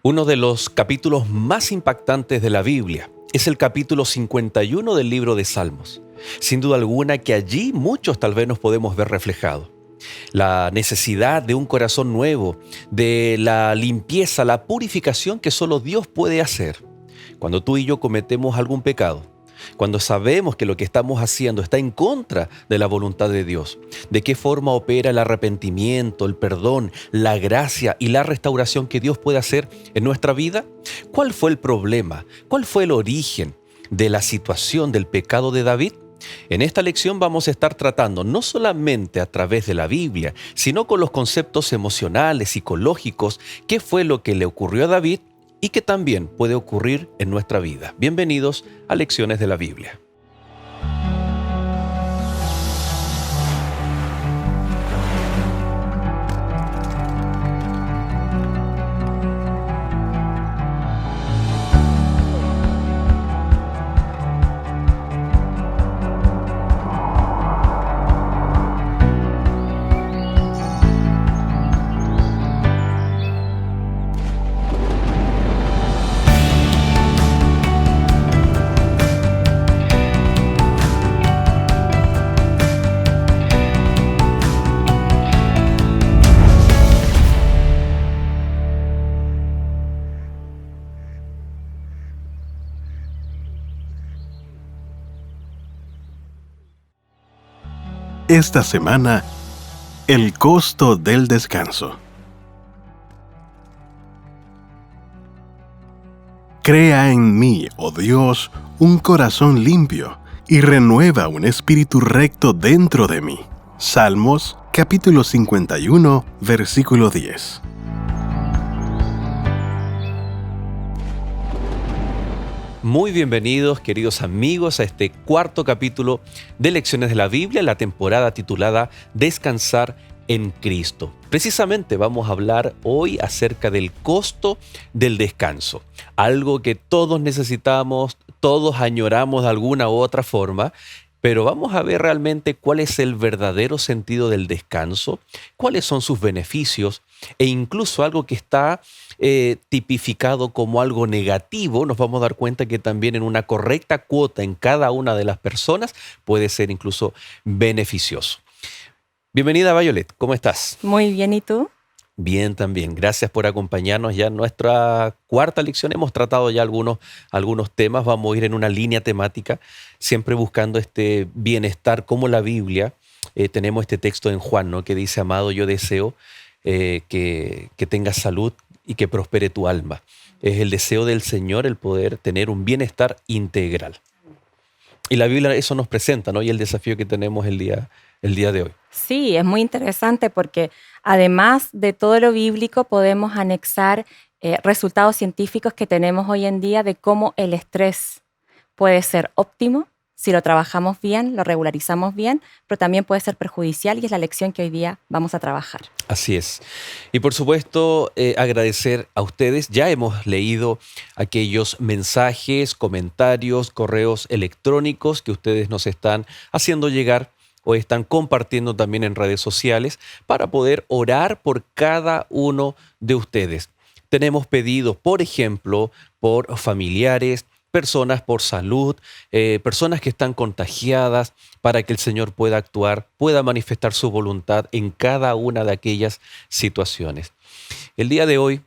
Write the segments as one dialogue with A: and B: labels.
A: Uno de los capítulos más impactantes de la Biblia es el capítulo 51 del libro de Salmos. Sin duda alguna que allí muchos tal vez nos podemos ver reflejados. La necesidad de un corazón nuevo, de la limpieza, la purificación que solo Dios puede hacer. Cuando tú y yo cometemos algún pecado, cuando sabemos que lo que estamos haciendo está en contra de la voluntad de Dios, ¿de qué forma opera el arrepentimiento, el perdón, la gracia y la restauración que Dios puede hacer en nuestra vida? ¿Cuál fue el problema? ¿Cuál fue el origen de la situación del pecado de David? En esta lección vamos a estar tratando no solamente a través de la Biblia, sino con los conceptos emocionales, psicológicos, qué fue lo que le ocurrió a David y que también puede ocurrir en nuestra vida. Bienvenidos a Lecciones de la Biblia.
B: Esta semana, el costo del descanso. Crea en mí, oh Dios, un corazón limpio y renueva un espíritu recto dentro de mí. Salmos, capítulo 51, versículo 10.
A: Muy bienvenidos, queridos amigos, a este cuarto capítulo de Lecciones de la Biblia, la temporada titulada Descansar en Cristo. Precisamente vamos a hablar hoy acerca del costo del descanso, algo que todos necesitamos, todos añoramos de alguna u otra forma, pero vamos a ver realmente cuál es el verdadero sentido del descanso, cuáles son sus beneficios e incluso algo que está tipificado como algo negativo, nos vamos a dar cuenta que también en una correcta cuota en cada una de las personas puede ser incluso beneficioso. Bienvenida, Violet, ¿cómo estás?
C: Muy bien, ¿y tú?
A: Bien también, gracias por acompañarnos ya en nuestra cuarta lección. Hemos tratado ya algunos temas, vamos a ir en una línea temática, siempre buscando este bienestar como la Biblia. Tenemos este texto en Juan, ¿no?, que dice: amado, yo deseo que tengas salud y que prospere tu alma. Es el deseo del Señor el poder tener un bienestar integral. Y la Biblia eso nos presenta, ¿no?, y el desafío que tenemos el día de hoy.
C: Sí, es muy interesante porque además de todo lo bíblico podemos anexar resultados científicos que tenemos hoy en día de cómo el estrés puede ser óptimo si lo trabajamos bien, lo regularizamos bien, pero también puede ser perjudicial y es la lección que hoy día vamos a trabajar.
A: Así es. Y por supuesto, agradecer a ustedes. Ya hemos leído aquellos mensajes, comentarios, correos electrónicos que ustedes nos están haciendo llegar o están compartiendo también en redes sociales para poder orar por cada uno de ustedes. Tenemos pedidos, por ejemplo, por familiares, personas por salud, personas que están contagiadas, para que el Señor pueda actuar, pueda manifestar su voluntad en cada una de aquellas situaciones. El día de hoy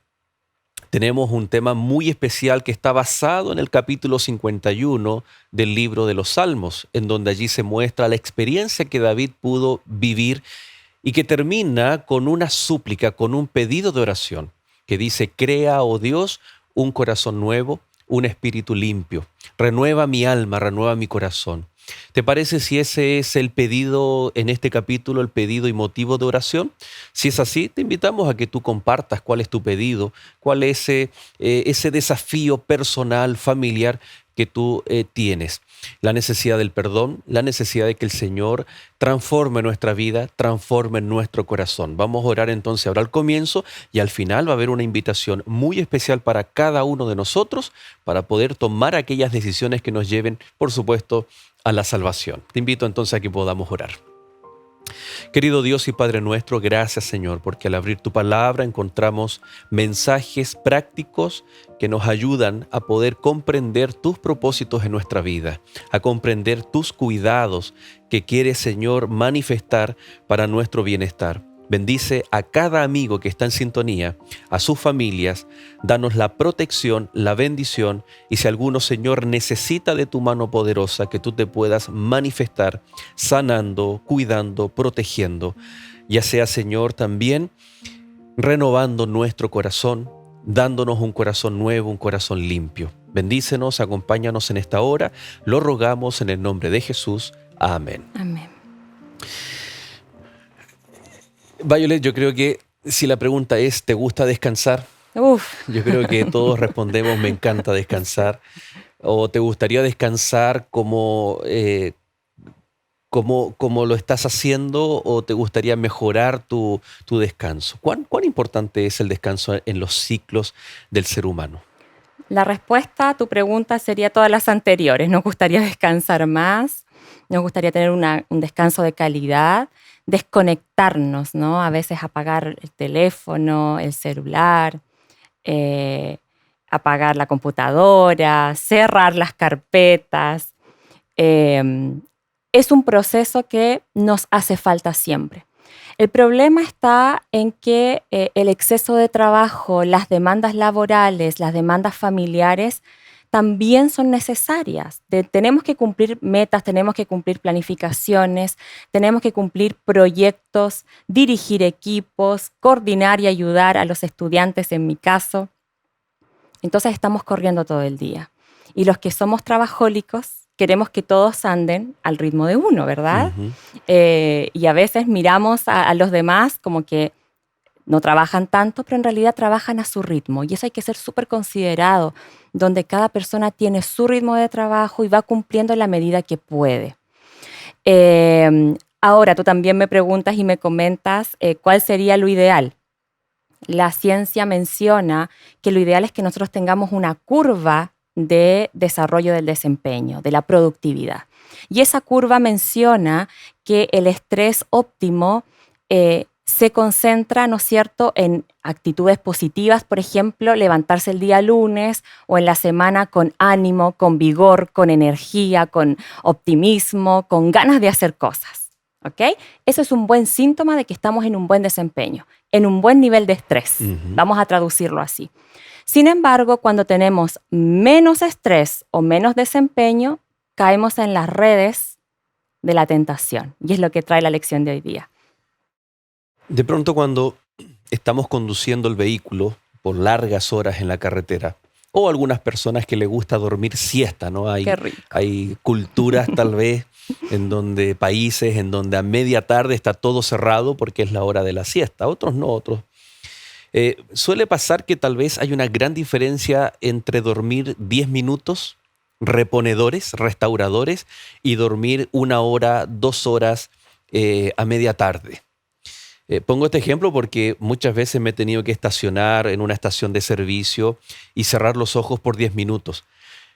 A: tenemos un tema muy especial que está basado en el capítulo 51 del libro de los Salmos, en donde allí se muestra la experiencia que David pudo vivir y que termina con una súplica, con un pedido de oración, que dice: crea, oh Dios, un corazón nuevo, un espíritu limpio. Renueva mi alma, renueva mi corazón. ¿Te parece si ese es el pedido en este capítulo, el pedido y motivo de oración? Si es así, te invitamos a que tú compartas cuál es tu pedido, cuál es ese desafío personal, familiar que tú tienes. La necesidad del perdón, la necesidad de que el Señor transforme nuestra vida, transforme nuestro corazón. Vamos a orar entonces ahora al comienzo y al final va a haber una invitación muy especial para cada uno de nosotros para poder tomar aquellas decisiones que nos lleven, por supuesto, a la salvación. Te invito entonces a que podamos orar. Querido Dios y Padre nuestro, gracias Señor, porque al abrir tu palabra encontramos mensajes prácticos que nos ayudan a poder comprender tus propósitos en nuestra vida, a comprender tus cuidados que quieres, Señor, manifestar para nuestro bienestar. Bendice a cada amigo que está en sintonía, a sus familias, danos la protección, la bendición, y si alguno, Señor, necesita de tu mano poderosa, que tú te puedas manifestar sanando, cuidando, protegiendo, ya sea, Señor, también renovando nuestro corazón, dándonos un corazón nuevo, un corazón limpio. Bendícenos, acompáñanos en esta hora, lo rogamos en el nombre de Jesús. Amén.
C: Amén.
A: Violet, yo creo que si la pregunta es, ¿te gusta descansar?
C: Uf,
A: Yo creo que todos respondemos, me encanta descansar. ¿O te gustaría descansar como lo estás haciendo, o te gustaría mejorar tu descanso? ¿Cuán importante es el descanso en los ciclos del ser humano?
C: la respuesta a tu pregunta sería todas las anteriores. Nos gustaría descansar más, nos gustaría tener un descanso de calidad, desconectarnos, ¿no? A veces apagar el teléfono, el celular, eh, apagar la computadora, cerrar las carpetas. Eh, es un proceso que nos hace falta siempre. El problema está en que el exceso de trabajo, las demandas laborales, las demandas familiares también son necesarias. Tenemos que cumplir metas, tenemos que cumplir planificaciones, tenemos que cumplir proyectos, dirigir equipos, coordinar y ayudar a los estudiantes en mi caso. Entonces estamos corriendo todo el día. Y los que somos trabajólicos queremos que todos anden al ritmo de uno, ¿verdad?
A: Ujú.
C: Y a veces miramos a los demás como que no trabajan tanto, pero en realidad trabajan a su ritmo. Y eso hay que ser súper considerado, donde cada persona tiene su ritmo de trabajo y va cumpliendo en la medida que puede. Ahora, tú también me preguntas y me comentas cuál sería lo ideal. La ciencia menciona que lo ideal es que nosotros tengamos una curva de desarrollo del desempeño, de la productividad. Y esa curva menciona que el estrés óptimo se concentra, ¿no es cierto?, en actitudes positivas, por ejemplo, levantarse el día lunes o en la semana con ánimo, con vigor, con energía, con optimismo, con ganas de hacer cosas. ¿Ok? Eso es un buen síntoma de que estamos en un buen desempeño, en un buen nivel de estrés.
A: Ujú.
C: Vamos a traducirlo así. Sin embargo, cuando tenemos menos estrés o menos desempeño, caemos en las redes de la tentación. Y es lo que trae la lección de hoy día.
A: De pronto, cuando estamos conduciendo el vehículo por largas horas en la carretera, o algunas personas que les gusta dormir siesta, ¿no?
C: Qué rico.
A: Hay culturas tal vez países en donde a media tarde está todo cerrado porque es la hora de la siesta. Otros no, otros. Suele pasar que tal vez hay una gran diferencia entre dormir 10 minutos, reponedores, restauradores, y dormir 1 hora, 2 horas a media tarde. Pongo este ejemplo porque muchas veces me he tenido que estacionar en una estación de servicio y cerrar los ojos por 10 minutos.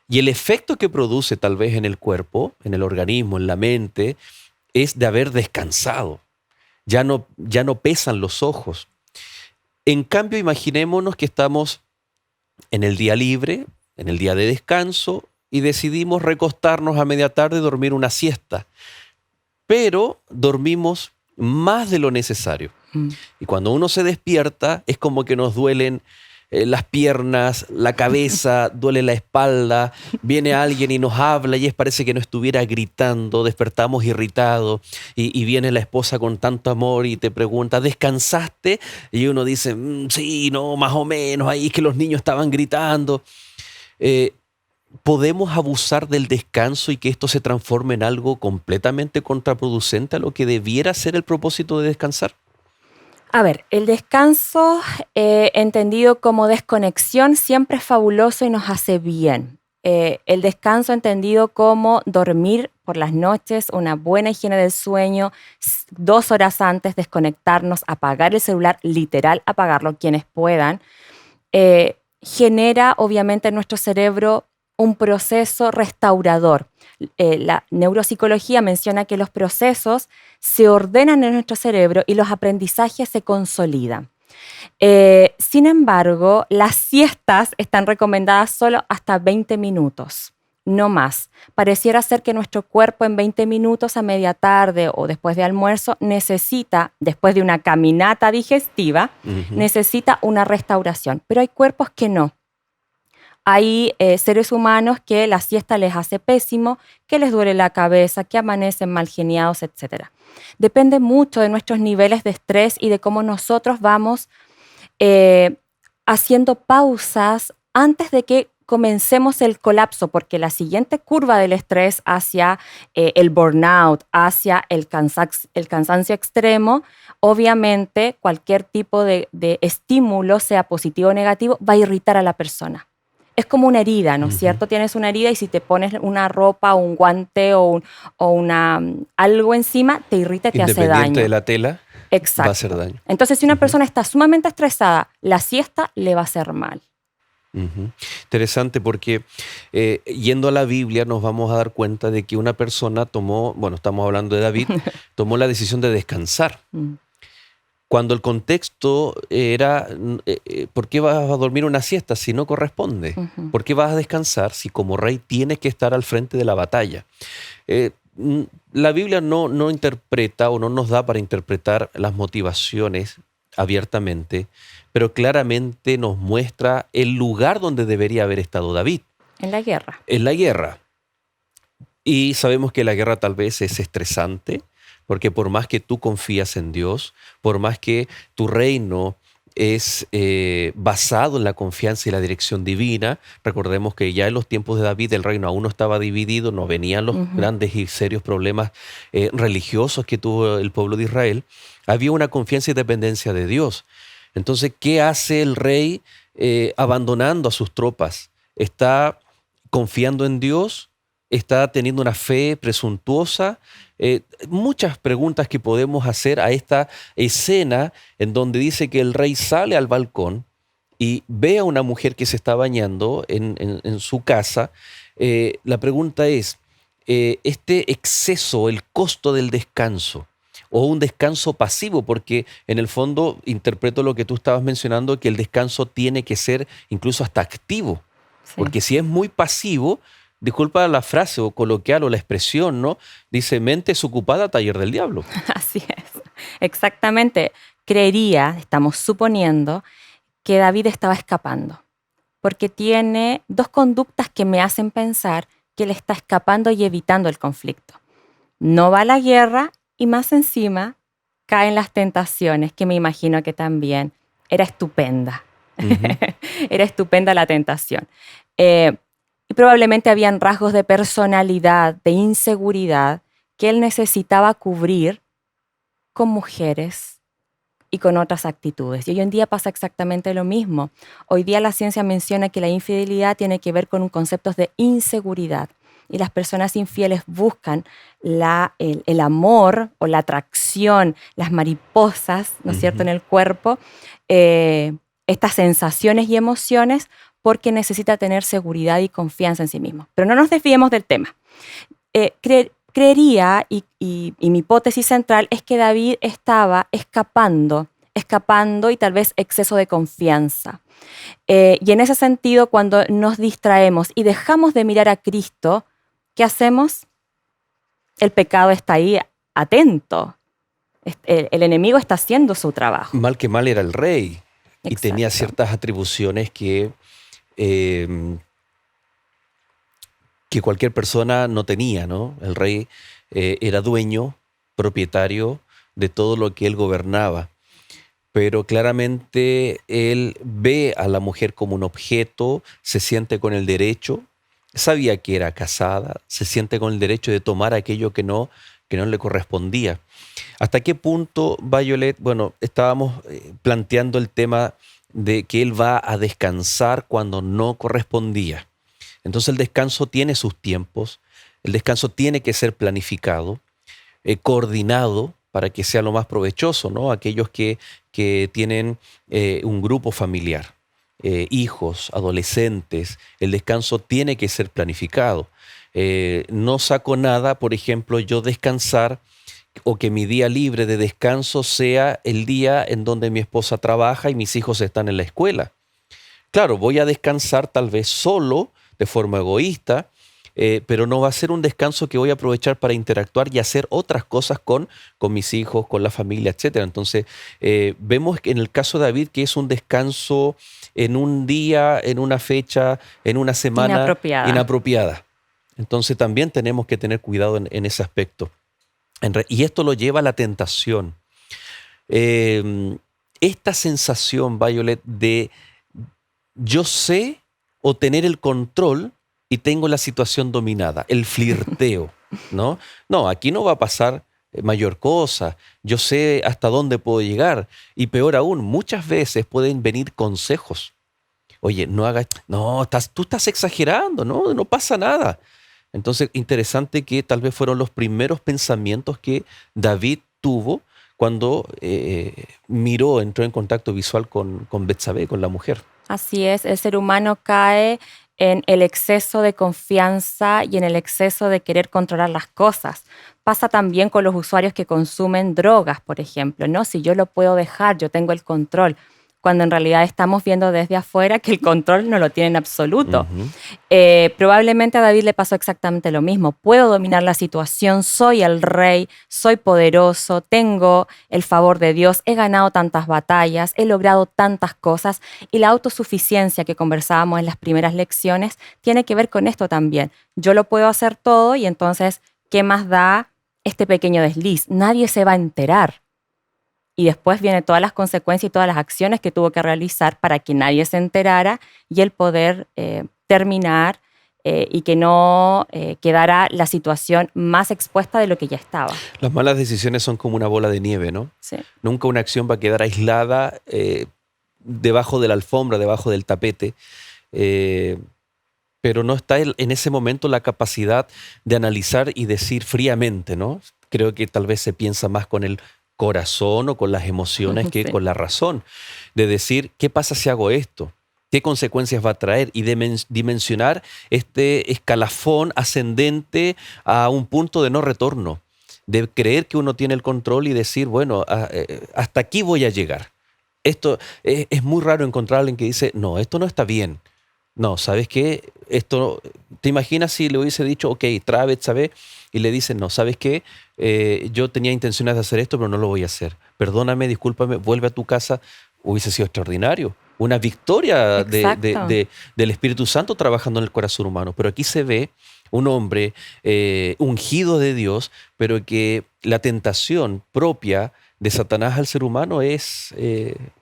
A: Y el efecto que produce tal vez en el cuerpo, en el organismo, en la mente, es de haber descansado. Ya no pesan los ojos. En cambio, imaginémonos que estamos en el día libre, en el día de descanso, y decidimos recostarnos a media tarde y dormir una siesta. Pero dormimos más de lo necesario. Y cuando uno se despierta, es como que nos duelen las piernas, la cabeza, duele la espalda, viene alguien y nos habla y parece que nos estuviera gritando, despertamos irritados y viene la esposa con tanto amor y te pregunta, ¿descansaste? Y uno dice, sí, no, más o menos, ahí es que los niños estaban gritando. ¿Podemos abusar del descanso y que esto se transforme en algo completamente contraproducente a lo que debiera ser el propósito de descansar?
C: A ver, el descanso entendido como desconexión siempre es fabuloso y nos hace bien. El descanso entendido como dormir por las noches, una buena higiene del sueño, 2 horas antes, desconectarnos, apagar el celular, literal apagarlo quienes puedan, genera obviamente en nuestro cerebro un proceso restaurador. La neuropsicología menciona que los procesos se ordenan en nuestro cerebro y los aprendizajes se consolidan. Sin embargo, las siestas están recomendadas solo hasta 20 minutos, no más. Pareciera ser que nuestro cuerpo en 20 minutos a media tarde o después de almuerzo necesita, después de una caminata digestiva, necesita una restauración. Pero hay cuerpos que no. Hay seres humanos que la siesta les hace pésimo, que les duele la cabeza, que amanecen mal geniados, etc. Depende mucho de nuestros niveles de estrés y de cómo nosotros vamos haciendo pausas antes de que comencemos el colapso, porque la siguiente curva del estrés hacia el burnout, hacia el cansancio extremo, obviamente cualquier tipo de estímulo, sea positivo o negativo, va a irritar a la persona. Es como una herida, ¿no es cierto? Tienes una herida y si te pones una ropa, un guante o algo encima, te irrita y te hace daño.
A: Independiente de la tela,
C: exacto,
A: va a hacer daño.
C: Entonces, si una persona está sumamente estresada, la siesta le va a hacer mal.
A: Interesante porque yendo a la Biblia nos vamos a dar cuenta de que una persona tomó, bueno, estamos hablando de David, tomó la decisión de descansar. Cuando el contexto era, ¿por qué vas a dormir una siesta si no corresponde? ¿Por qué vas a descansar si como rey tienes que estar al frente de la batalla? La Biblia no interpreta o no nos da para interpretar las motivaciones abiertamente, pero claramente nos muestra el lugar donde debería haber estado David.
C: En la guerra.
A: En la guerra. Y sabemos que la guerra tal vez es estresante, porque por más que tú confías en Dios, por más que tu reino es basado en la confianza y la dirección divina, recordemos que ya en los tiempos de David el reino aún no estaba dividido, no venían los grandes y serios problemas religiosos que tuvo el pueblo de Israel, había una confianza y dependencia de Dios. Entonces, ¿qué hace el rey abandonando a sus tropas? ¿Está confiando en Dios? ¿Está teniendo una fe presuntuosa? Muchas preguntas que podemos hacer a esta escena en donde dice que el rey sale al balcón y ve a una mujer que se está bañando en su casa. La pregunta es, este exceso, el costo del descanso, o un descanso pasivo, porque en el fondo interpreto lo que tú estabas mencionando, que el descanso tiene que ser incluso hasta activo,
C: Sí.
A: porque si es muy pasivo, disculpa la frase o coloquial o la expresión, ¿no? Dice, mente desocupada, taller del diablo.
C: Así es, exactamente. Creería, estamos suponiendo, que David estaba escapando, porque tiene dos conductas que me hacen pensar que él está escapando y evitando el conflicto. No va a la guerra y más encima caen las tentaciones, que me imagino que también era estupenda. Era estupenda la tentación. Y probablemente habían rasgos de personalidad, de inseguridad, que él necesitaba cubrir con mujeres y con otras actitudes. Y hoy en día pasa exactamente lo mismo. Hoy día la ciencia menciona que la infidelidad tiene que ver con conceptos de inseguridad. Y las personas infieles buscan el amor o la atracción, las mariposas, ¿no es cierto?, en el cuerpo, estas sensaciones y emociones, porque necesita tener seguridad y confianza en sí mismo. Pero no nos desviemos del tema. Creería, y mi hipótesis central es que David estaba escapando y tal vez exceso de confianza. Y en ese sentido, cuando nos distraemos y dejamos de mirar a Cristo, ¿qué hacemos? El pecado está ahí atento. El enemigo está haciendo su trabajo.
A: Mal que mal era el rey.
C: Exacto.
A: Y tenía ciertas atribuciones que cualquier persona no tenía, ¿no? El rey era dueño, propietario de todo lo que él gobernaba, pero claramente él ve a la mujer como un objeto, se siente con el derecho, sabía que era casada, se siente con el derecho de tomar aquello que no le correspondía. ¿Hasta qué punto, Violet? Bueno, estábamos planteando el tema de que él va a descansar cuando no correspondía. Entonces el descanso tiene sus tiempos, el descanso tiene que ser planificado, coordinado para que sea lo más provechoso, ¿no? Aquellos que tienen un grupo familiar. hijos, adolescentes, el descanso tiene que ser planificado. No saco nada, por ejemplo, yo descansar o que mi día libre de descanso sea el día en donde mi esposa trabaja y mis hijos están en la escuela. Claro, voy a descansar tal vez solo, de forma egoísta, pero no va a ser un descanso que voy a aprovechar para interactuar y hacer otras cosas con mis hijos, con la familia, etcétera. Entonces, vemos que en el caso de David que es un descanso en un día, en una fecha, en una semana
C: Inapropiada.
A: inapropiada. Entonces, también tenemos que tener cuidado en ese aspecto. Y esto lo lleva a la tentación. Esta sensación, Violet, de yo sé o tener el control y tengo la situación dominada, el flirteo, ¿no? No, aquí no va a pasar mayor cosa, yo sé hasta dónde puedo llegar y peor aún, muchas veces pueden venir consejos. Oye, no hagas, no, tú estás exagerando, ¿no? No pasa nada. Entonces, interesante que tal vez fueron los primeros pensamientos que David tuvo cuando entró en contacto visual con Betsabé, con la mujer.
C: Así es, el ser humano cae en el exceso de confianza y en el exceso de querer controlar las cosas. Pasa también con los usuarios que consumen drogas, por ejemplo, ¿no? Si yo lo puedo dejar, yo tengo el control, cuando en realidad estamos viendo desde afuera que el control no lo tiene en absoluto.
A: Ujú.
C: Probablemente a David le pasó exactamente lo mismo. Puedo dominar la situación, soy el rey, soy poderoso, tengo el favor de Dios, he ganado tantas batallas, he logrado tantas cosas y la autosuficiencia que conversábamos en las primeras lecciones tiene que ver con esto también. Yo lo puedo hacer todo y entonces, ¿qué más da este pequeño desliz? Nadie se va a enterar. Y después vienen todas las consecuencias y todas las acciones que tuvo que realizar para que nadie se enterara y el poder terminar y que no quedara la situación más expuesta de lo que ya estaba.
A: Las malas decisiones son como una bola de nieve, ¿no?
C: Sí.
A: Nunca una acción va a quedar aislada debajo de la alfombra, debajo del tapete, pero no está en ese momento la capacidad de analizar y decir fríamente, ¿no? Creo que tal vez se piensa más con el corazón o con las emociones que
C: Sí.
A: con la razón, de decir, ¿qué pasa si hago esto? ¿Qué consecuencias va a traer? Y dimensionar este escalafón ascendente a un punto de no retorno, de creer que uno tiene el control y decir, bueno, hasta aquí voy a llegar. Esto es muy raro encontrar a alguien que dice, no, esto no está bien. No, ¿sabes qué? Esto, ¿te imaginas si le hubiese dicho, ok, trae Betsabé? Y le dicen, no, ¿sabes qué? Yo tenía intenciones de hacer esto, pero no lo voy a hacer. Perdóname, discúlpame, vuelve a tu casa. Hubiese sido extraordinario. Una victoria
C: Exacto.
A: del Espíritu Santo trabajando en el corazón humano. Pero aquí se ve un hombre ungido de Dios, pero que la tentación propia de Satanás al ser humano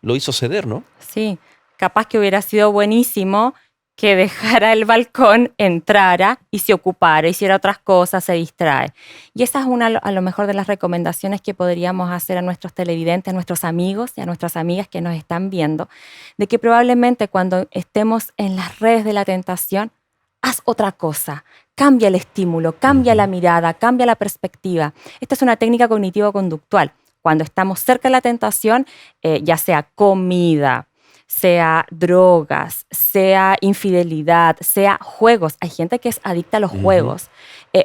A: lo hizo ceder, ¿no?
C: Sí, capaz que hubiera sido buenísimo que dejara el balcón, entrara y se ocupara, hiciera otras cosas, se distrae. Y esa es una a lo mejor de las recomendaciones que podríamos hacer a nuestros televidentes, a nuestros amigos y a nuestras amigas que nos están viendo, de que probablemente cuando estemos en las redes de la tentación, haz otra cosa, cambia el estímulo, cambia la mirada, cambia la perspectiva. Esta es una técnica cognitivo-conductual. Cuando estamos cerca de la tentación, ya sea comida, sea drogas, sea infidelidad, sea juegos. Hay gente que es adicta a los
A: Ujú.
C: juegos.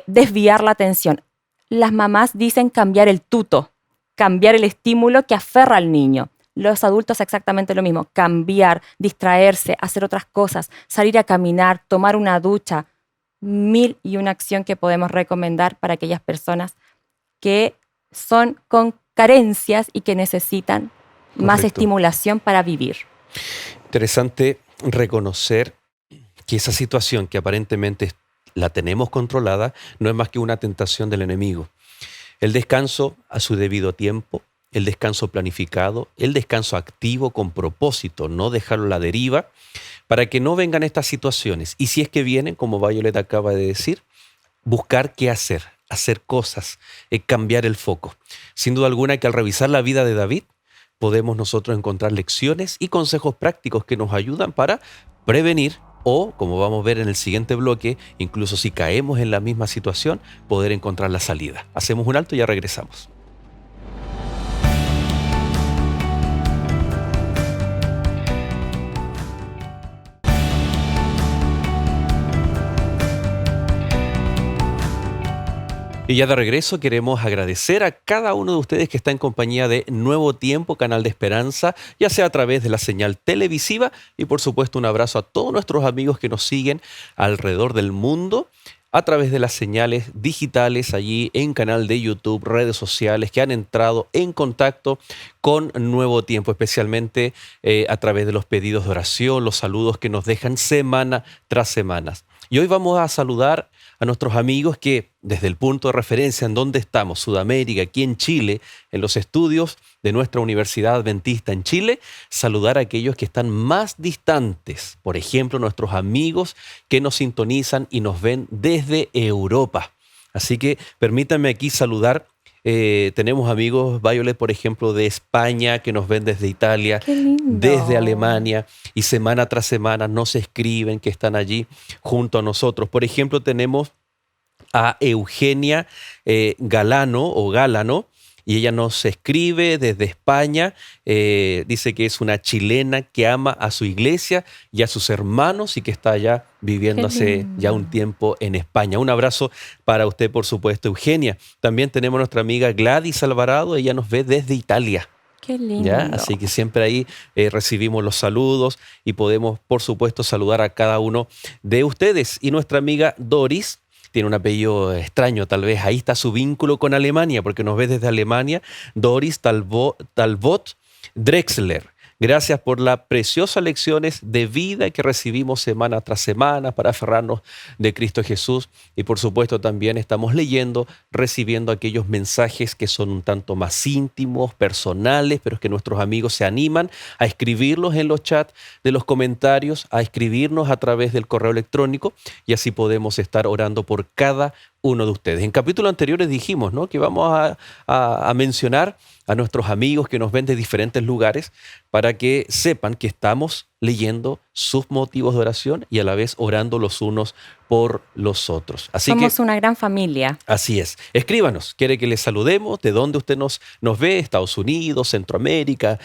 C: Desviar la atención. Las mamás dicen cambiar el tuto, cambiar el estímulo que aferra al niño. Los adultos exactamente lo mismo, cambiar, distraerse, hacer otras cosas, salir a caminar, tomar una ducha. 1001 acción que podemos recomendar para aquellas personas que son con carencias y que necesitan más
A: Correcto.
C: estimulación para vivir.
A: Interesante reconocer que esa situación que aparentemente la tenemos controlada no es más que una tentación del enemigo. El descanso a su debido tiempo, el descanso planificado, el descanso activo con propósito, no dejarlo a la deriva, para que no vengan estas situaciones. Y si es que vienen, como Violet acaba de decir, buscar qué hacer cosas, cambiar el foco. Sin duda alguna que al revisar la vida de David, podemos nosotros encontrar lecciones y consejos prácticos que nos ayudan para prevenir o, como vamos a ver en el siguiente bloque, incluso si caemos en la misma situación, poder encontrar la salida. Hacemos un alto y ya regresamos. Y ya de regreso queremos agradecer a cada uno de ustedes que está en compañía de Nuevo Tiempo, Canal de Esperanza, ya sea a través de la señal televisiva y por supuesto un abrazo a todos nuestros amigos que nos siguen alrededor del mundo a través de las señales digitales allí en canal de YouTube, redes sociales que han entrado en contacto con Nuevo Tiempo, especialmente a través de los pedidos de oración, los saludos que nos dejan semana tras semana. Y hoy vamos a saludar a nuestros amigos que desde el punto de referencia en donde estamos, Sudamérica, aquí en Chile, en los estudios de nuestra Universidad Adventista en Chile, saludar a aquellos que están más distantes, por ejemplo, nuestros amigos que nos sintonizan y nos ven desde Europa. Así que permítanme aquí saludar. Tenemos amigos, Violet, por ejemplo, de España, que nos ven desde Italia,
C: Qué lindo.
A: desde Alemania, y semana tras semana nos escriben que están allí junto a nosotros. Por ejemplo, tenemos a Eugenia Galano, y ella nos escribe desde España, dice que es una chilena que ama a su iglesia y a sus hermanos y que está allá viviendo
C: Qué
A: hace ya un
C: lindo.
A: tiempo en España. Un abrazo para usted, por supuesto, Eugenia. También tenemos a nuestra amiga Gladys Alvarado, ella nos ve desde Italia.
C: Qué
A: ¿Ya?
C: lindo.
A: Así que siempre ahí recibimos los saludos y podemos, por supuesto, saludar a cada uno de ustedes. Y nuestra amiga Doris tiene un apellido extraño, tal vez. Ahí está su vínculo con Alemania, porque nos ve desde Alemania. Doris Talbot Drexler. Gracias por las preciosas lecciones de vida que recibimos semana tras semana para aferrarnos de Cristo Jesús. Y por supuesto también estamos leyendo, recibiendo aquellos mensajes que son un tanto más íntimos, personales, pero que nuestros amigos se animan a escribirlos en los chats de los comentarios, a escribirnos a través del correo electrónico y así podemos estar orando por cada uno de ustedes. En capítulos anteriores dijimos, ¿no?, que vamos a mencionar a nuestros amigos que nos ven de diferentes lugares para que sepan que estamos leyendo sus motivos de oración y a la vez orando los unos por los otros. Así que
C: Somos una gran familia.
A: así es. Escríbanos. ¿Quiere que les saludemos? ¿De dónde usted nos ve? Estados Unidos, Centroamérica.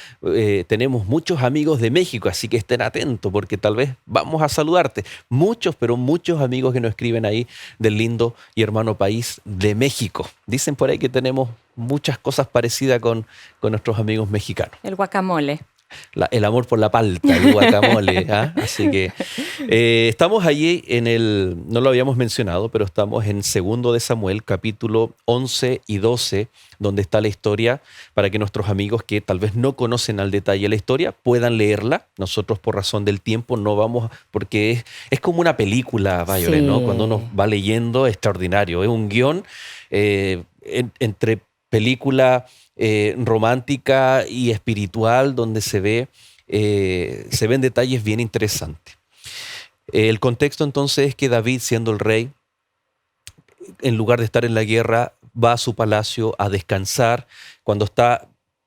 A: Tenemos muchos amigos de México, así que estén atentos porque tal vez vamos a saludarte. Muchos, pero muchos amigos que nos escriben ahí del lindo y hermano país de México. Dicen por ahí que tenemos muchas cosas parecidas con nuestros amigos mexicanos.
C: El guacamole.
A: El amor por la palta, el guacamole. ¿Ah? Así que estamos allí no lo habíamos mencionado, pero estamos en 2 de Samuel, capítulo 11 y 12, donde está la historia para que nuestros amigos que tal vez no conocen al detalle la historia puedan leerla. Nosotros por razón del tiempo no vamos, porque es como una película, Violet, ¿no? Cuando uno
C: Sí.
A: va leyendo, es extraordinario. Es un guión entre película romántica y espiritual donde se ven detalles bien interesantes. El contexto entonces es que David, siendo el rey, en lugar de estar en la guerra, va a su palacio a descansar. Cuando está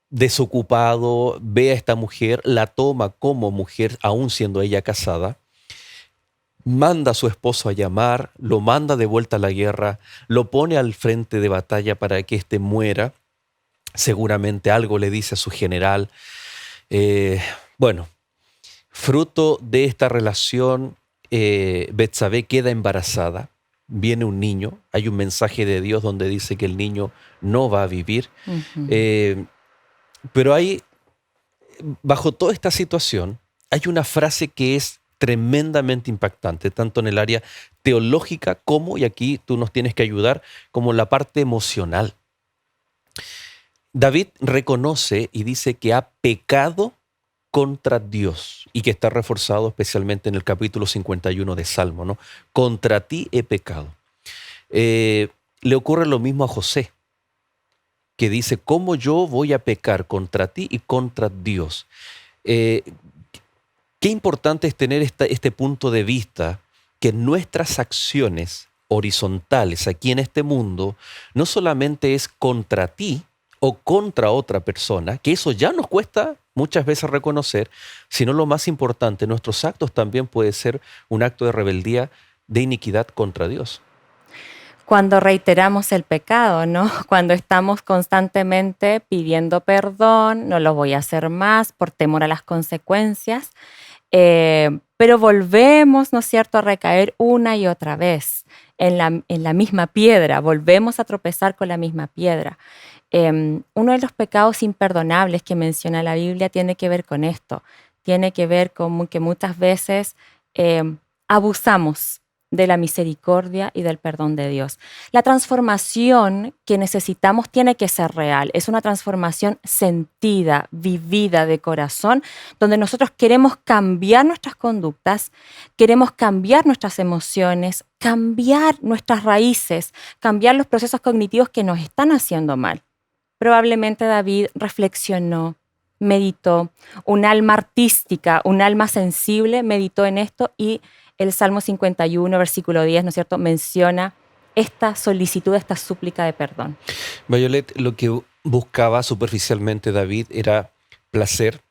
A: desocupado, ve a esta mujer, la toma como mujer, aún siendo ella casada, manda a su esposo a llamar, lo manda de vuelta a la guerra, lo pone al frente de batalla para que éste muera. Seguramente algo le dice a su general. Bueno, fruto de esta relación, Betsabé queda embarazada. Viene un niño. Hay un mensaje de Dios donde dice que el niño no va a vivir.
C: Ujú.
A: Pero hay, bajo toda esta situación, hay una frase que es tremendamente impactante, tanto en el área teológica como, y aquí tú nos tienes que ayudar, como en la parte emocional. David reconoce y dice que ha pecado contra Dios y que está reforzado especialmente en el capítulo 51 de Salmo, ¿no? Contra ti he pecado. Le ocurre lo mismo a José, que dice, ¿cómo yo voy a pecar contra ti y contra Dios? Qué importante es tener este punto de vista, que nuestras acciones horizontales aquí en este mundo no solamente es contra ti, o contra otra persona, que eso ya nos cuesta muchas veces reconocer, sino lo más importante, nuestros actos también puede ser un acto de rebeldía, de iniquidad contra Dios.
C: Cuando reiteramos el pecado, ¿no? Cuando estamos constantemente pidiendo perdón, no lo voy a hacer más por temor a las consecuencias, pero volvemos, ¿no es cierto?, a recaer una y otra vez. en la misma piedra, volvemos a tropezar con la misma piedra. Uno de los pecados imperdonables que menciona la Biblia tiene que ver con esto, tiene que ver con que muchas veces abusamos de la misericordia y del perdón de Dios. La transformación que necesitamos tiene que ser real. Es una transformación sentida, vivida de corazón, donde nosotros queremos cambiar nuestras conductas, queremos cambiar nuestras emociones, cambiar nuestras raíces, cambiar los procesos cognitivos que nos están haciendo mal. Probablemente David reflexionó, meditó, un alma artística, un alma sensible meditó en esto y el Salmo 51, versículo 10, ¿no es cierto?, menciona esta solicitud, esta súplica de perdón.
A: Violet, lo que buscaba superficialmente David era placer,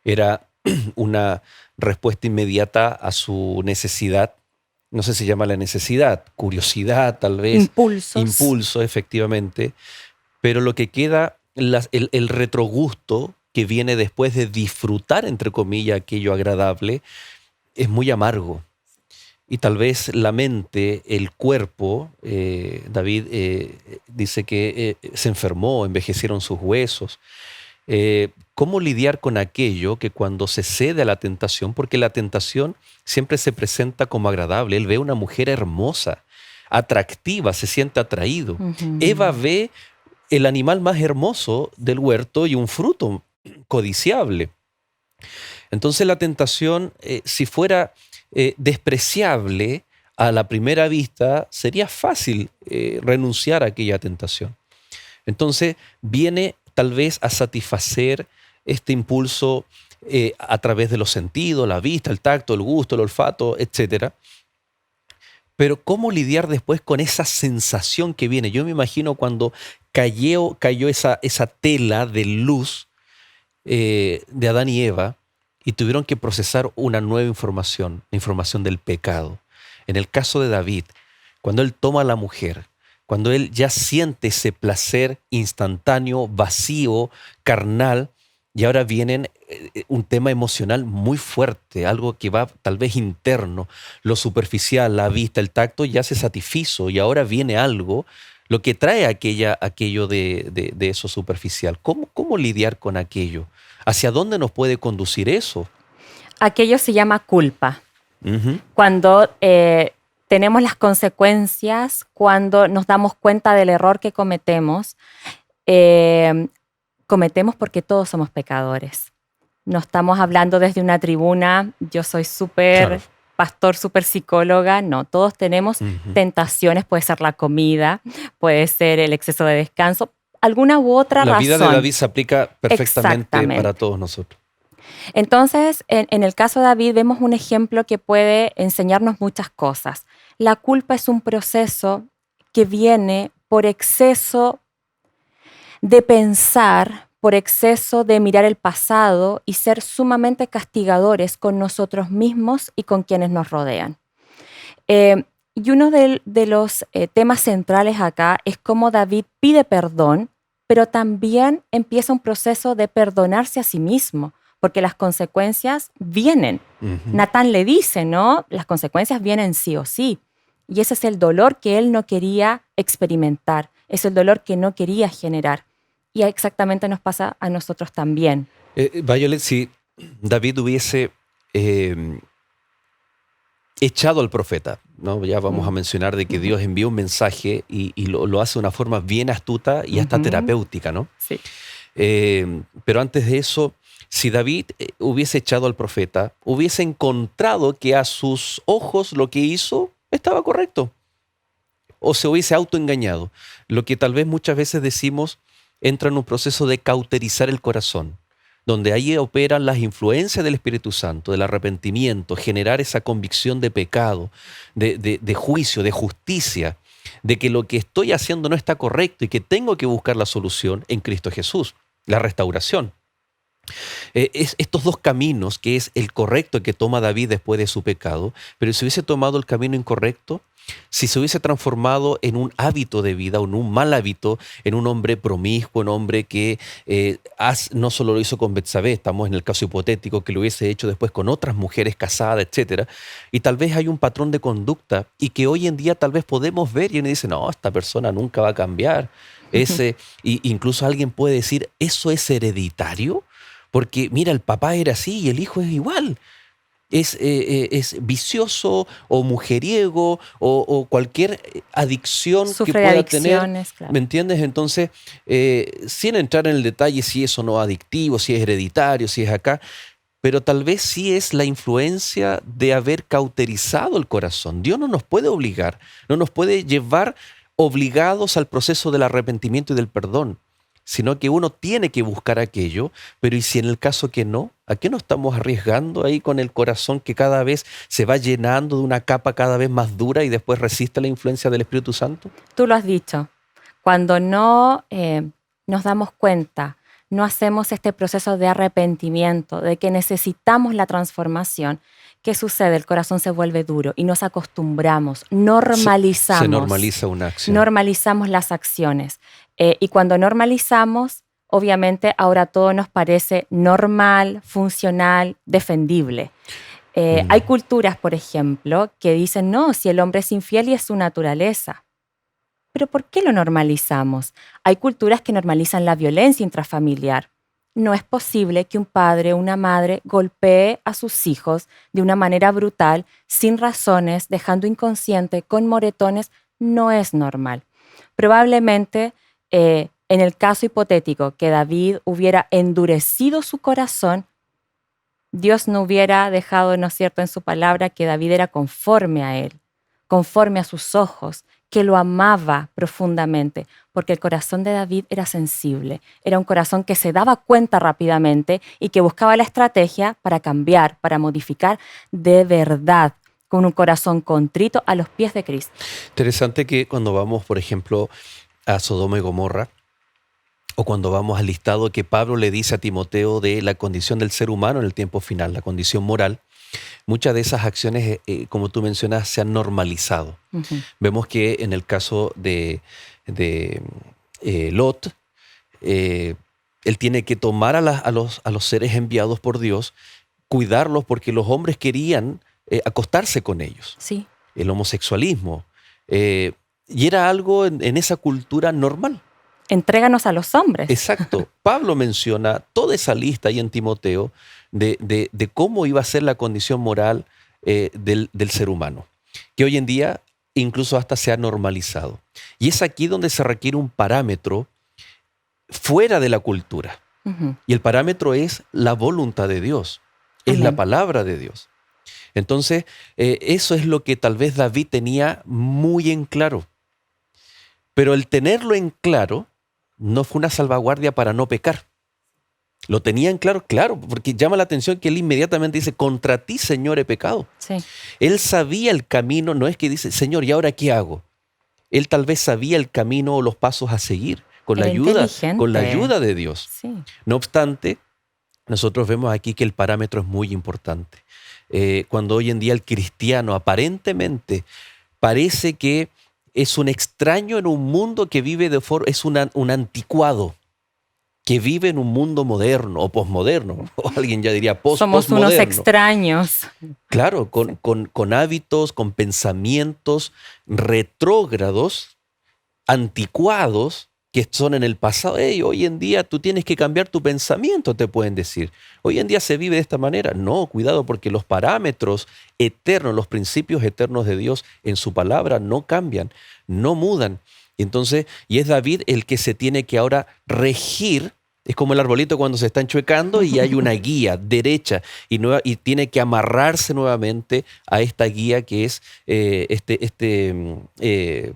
A: era una respuesta inmediata a su necesidad. No sé si se llama la necesidad, curiosidad tal vez.
C: Impulsos.
A: Impulso, efectivamente. Pero lo que queda, el retrogusto que viene después de disfrutar, entre comillas, aquello agradable, es muy amargo. Y tal vez la mente, el cuerpo, David dice que se enfermó, envejecieron sus huesos. ¿Cómo lidiar con aquello que cuando se cede a la tentación, porque la tentación siempre se presenta como agradable? Él ve una mujer hermosa, atractiva, se siente atraído.
C: Ujú.
A: Eva ve el animal más hermoso del huerto y un fruto codiciable. Entonces la tentación, si fuera despreciable a la primera vista, sería fácil renunciar a aquella tentación. Entonces viene tal vez a satisfacer este impulso a través de los sentidos, la vista, el tacto, el gusto, el olfato, etc. Pero ¿cómo lidiar después con esa sensación que viene? Yo me imagino cuando cayó esa tela de luz de Adán y Eva, y tuvieron que procesar una nueva información, la información del pecado. En el caso de David, cuando él toma a la mujer, cuando él ya siente ese placer instantáneo, vacío, carnal, y ahora viene un tema emocional muy fuerte, algo que va tal vez interno, lo superficial, la vista, el tacto ya se satisfizo y ahora viene algo, lo que trae aquello de eso superficial. ¿Cómo lidiar con aquello? ¿Hacia dónde nos puede conducir eso?
C: Aquello se llama culpa.
A: Ujú.
C: Cuando tenemos las consecuencias, cuando nos damos cuenta del error que cometemos porque todos somos pecadores. No estamos hablando desde una tribuna, yo soy súper
A: Claro.
C: pastor, súper psicóloga, no, todos tenemos
A: Ujú.
C: tentaciones, puede ser la comida, puede ser el exceso de descanso, alguna u otra
A: La
C: razón.
A: vida de David se aplica perfectamente
C: Exactamente.
A: para todos nosotros.
C: Entonces, en el caso de David vemos un ejemplo que puede enseñarnos muchas cosas. La culpa es un proceso que viene por exceso de pensar, por exceso de mirar el pasado y ser sumamente castigadores con nosotros mismos y con quienes nos rodean. Y uno de los temas centrales acá es cómo David pide perdón, pero también empieza un proceso de perdonarse a sí mismo, porque las consecuencias vienen.
A: Ujú.
C: Natán le dice, ¿no? Las consecuencias vienen sí o sí. Y ese es el dolor que él no quería experimentar, es el dolor que no quería generar. Y exactamente nos pasa a nosotros también.
A: Violet, si David hubiese echado al profeta, ¿no? Ya vamos a mencionar de que Dios envía un mensaje y lo hace de una forma bien astuta y hasta
C: Ujú.
A: terapéutica, ¿no?
C: Sí.
A: Pero antes de eso, si David hubiese echado al profeta, hubiese encontrado que a sus ojos lo que hizo estaba correcto, o se hubiese autoengañado. Lo que tal vez muchas veces decimos entra en un proceso de cauterizar el corazón, donde ahí operan las influencias del Espíritu Santo, del arrepentimiento, generar esa convicción de pecado, de juicio, de justicia, de que lo que estoy haciendo no está correcto y que tengo que buscar la solución en Cristo Jesús, la restauración. Estos dos caminos, que es el correcto que toma David después de su pecado, pero si hubiese tomado el camino incorrecto, si se hubiese transformado en un hábito de vida, o en un mal hábito, en un hombre promiscuo, un hombre que no solo lo hizo con Betsabé, estamos en el caso hipotético, que lo hubiese hecho después con otras mujeres casadas, etcétera, y tal vez hay un patrón de conducta y que hoy en día tal vez podemos ver y uno dice, no, esta persona nunca va a cambiar. Y incluso alguien puede decir, ¿eso es hereditario? Porque mira, el papá era así y el hijo es igual. Es vicioso o mujeriego o cualquier adicción que
C: Sufre de
A: pueda tener.
C: adicciones, claro.
A: ¿Me entiendes? Entonces, sin entrar en el detalle si es o no adictivo, si es hereditario, si es acá, pero tal vez sí es la influencia de haber cauterizado el corazón. Dios no nos puede obligar, no nos puede llevar obligados al proceso del arrepentimiento y del perdón, sino que uno tiene que buscar aquello, pero ¿y si en el caso que no? ¿A qué nos estamos arriesgando ahí con el corazón que cada vez se va llenando de una capa cada vez más dura y después resiste la influencia del Espíritu Santo?
C: Tú lo has dicho. Cuando no nos damos cuenta, no hacemos este proceso de arrepentimiento, de que necesitamos la transformación, ¿qué sucede? El corazón se vuelve duro y nos acostumbramos, normalizamos.
A: Se normaliza una acción.
C: Normalizamos las acciones. Y cuando normalizamos, obviamente ahora todo nos parece normal, funcional, defendible. Hay culturas, por ejemplo, que dicen, no, si el hombre es infiel y es su naturaleza. ¿Pero por qué lo normalizamos? Hay culturas que normalizan la violencia intrafamiliar. No es posible que un padre o una madre golpee a sus hijos de una manera brutal, sin razones, dejando inconsciente, con moretones. No es normal. Probablemente, en el caso hipotético que David hubiera endurecido su corazón, Dios no hubiera dejado, ¿no es cierto?, en su palabra que David era conforme a él, conforme a sus ojos, que lo amaba profundamente, porque el corazón de David era sensible, era un corazón que se daba cuenta rápidamente y que buscaba la estrategia para cambiar, para modificar de verdad, con un corazón contrito a los pies de Cristo.
A: Interesante que cuando vamos, por ejemplo, a Sodoma y Gomorra, o cuando vamos al listado que Pablo le dice a Timoteo de la condición del ser humano en el tiempo final, la condición moral, muchas de esas acciones, como tú mencionas, se han normalizado.
C: Ujú.
A: Vemos que en el caso de Lot, él tiene que tomar a los seres enviados por Dios, cuidarlos porque los hombres querían acostarse con ellos.
C: Sí.
A: El homosexualismo. Y era algo en esa cultura normal.
C: Entréganos a los hombres.
A: Exacto. Pablo menciona toda esa lista ahí en Timoteo de cómo iba a ser la condición moral del ser humano, que hoy en día incluso hasta se ha normalizado. Y es aquí donde se requiere un parámetro fuera de la cultura.
C: Ujú.
A: Y el parámetro es la voluntad de Dios, es
C: Amén.
A: la palabra de Dios. Entonces, eso es lo que tal vez David tenía muy en claro. Pero el tenerlo en claro no fue una salvaguardia para no pecar. Lo tenía en claro, claro, porque llama la atención que él inmediatamente dice, contra ti, Señor, he pecado.
C: Sí.
A: Él sabía el camino, no es que dice, Señor, ¿y ahora qué hago? Él tal vez sabía el camino o los pasos a seguir con la
C: Era inteligente.
A: ayuda de Dios.
C: Sí.
A: No obstante, nosotros vemos aquí que el parámetro es muy importante. Cuando hoy en día el cristiano aparentemente parece que es un extraño en un mundo que vive es un anticuado, que vive en un mundo moderno o posmoderno, o alguien ya diría
C: Somos unos
A: postmoderno.
C: extraños.
A: Claro, con hábitos, con pensamientos retrógrados, anticuados, que son en el pasado. Hey, hoy en día tú tienes que cambiar tu pensamiento, te pueden decir. Hoy en día se vive de esta manera. No, cuidado, porque los parámetros eternos, los principios eternos de Dios en su palabra no cambian, no mudan. Entonces, y es David el que se tiene que ahora regir. Es como el arbolito cuando se está enchuecando y hay una guía derecha y tiene que amarrarse nuevamente a esta guía que es este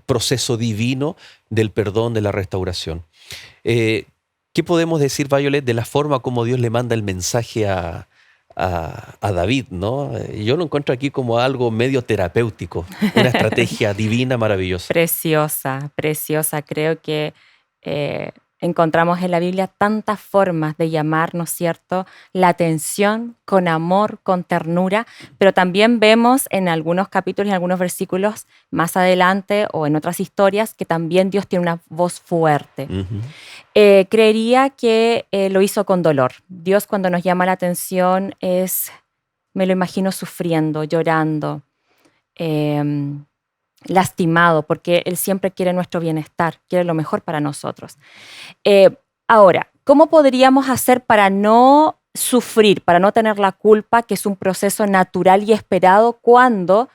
A: proceso divino del perdón, de la restauración. ¿Qué podemos decir, Violet, de la forma como Dios le manda el mensaje a David, ¿no? Yo lo encuentro aquí como algo medio terapéutico, una estrategia divina maravillosa.
C: Preciosa, preciosa. Creo que Encontramos en la Biblia tantas formas de llamar, ¿no es cierto?, la atención con amor, con ternura, pero también vemos en algunos capítulos y en algunos versículos más adelante o en otras historias que también Dios tiene una voz fuerte. Creería que lo hizo con dolor. Dios, cuando nos llama la atención, me lo imagino sufriendo, llorando, lastimado, porque Él siempre quiere nuestro bienestar, quiere lo mejor para nosotros. Ahora, ¿cómo podríamos hacer para no sufrir, para no tener la culpa, que es un proceso natural y esperado cuando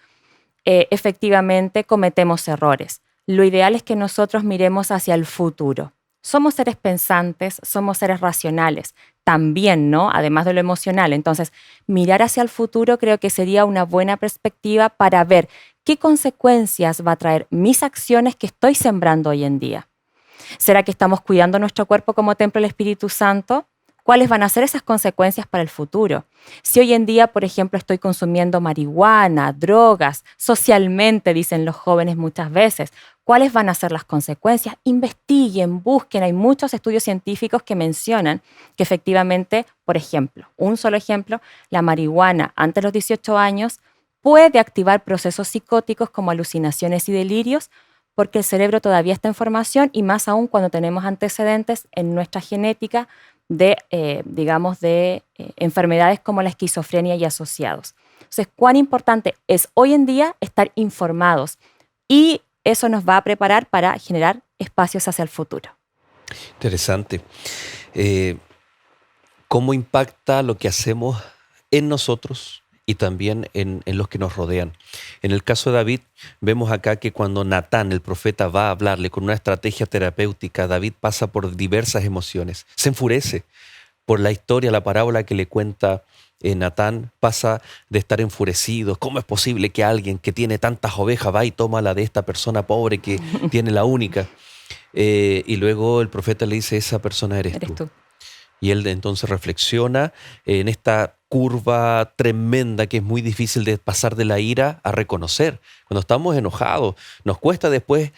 C: efectivamente cometemos errores? Lo ideal es que nosotros miremos hacia el futuro. Somos seres pensantes, somos seres racionales, también, ¿no? Además de lo emocional. Entonces, mirar hacia el futuro creo que sería una buena perspectiva para ver qué consecuencias va a traer mis acciones que estoy sembrando hoy en día. ¿Será que estamos cuidando nuestro cuerpo como templo del Espíritu Santo? ¿Cuáles van a ser esas consecuencias para el futuro? Si hoy en día, por ejemplo, estoy consumiendo marihuana, drogas, socialmente, dicen los jóvenes muchas veces, ¿cuáles van a ser las consecuencias? Investiguen, busquen. Hay muchos estudios científicos que mencionan que efectivamente, por ejemplo, un solo ejemplo, la marihuana antes de los 18 años puede activar procesos psicóticos como alucinaciones y delirios, porque el cerebro todavía está en formación y más aún cuando tenemos antecedentes en nuestra genética de enfermedades como la esquizofrenia y asociados. Entonces, cuán importante es hoy en día estar informados y eso nos va a preparar para generar espacios hacia el futuro.
A: Interesante. ¿Cómo impacta lo que hacemos en nosotros y también en los que nos rodean? En el caso de David, vemos acá que cuando Natán, el profeta, va a hablarle con una estrategia terapéutica, David pasa por diversas emociones. Se enfurece por la historia, la parábola que le cuenta Natán, pasa de estar enfurecido. ¿Cómo es posible que alguien que tiene tantas ovejas va y toma la de esta persona pobre que tiene la única? Y luego el profeta le dice, esa persona eres tú. Y él entonces reflexiona en esta curva tremenda que es muy difícil de pasar de la ira a reconocer. Cuando estamos enojados, nos cuesta después,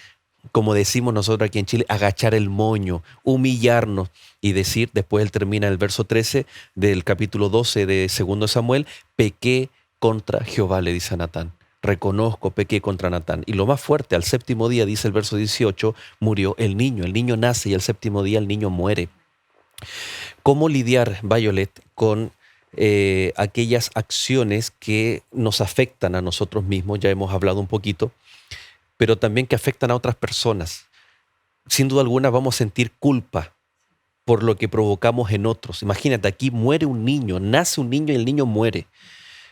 A: como decimos nosotros aquí en Chile, agachar el moño, humillarnos y decir, después él termina el verso 13 del capítulo 12 de 2 Samuel, pequé contra Jehová, le dice a Natán. Reconozco, pequé contra Natán. Y lo más fuerte, al séptimo día, dice el verso 18, murió el niño. El niño nace y al séptimo día el niño muere. ¿Cómo lidiar, Violet, con aquellas acciones que nos afectan a nosotros mismos? Ya hemos hablado un poquito, pero también que afectan a otras personas. Sin duda alguna vamos a sentir culpa por lo que provocamos en otros. Imagínate, aquí muere un niño, nace un niño y el niño muere.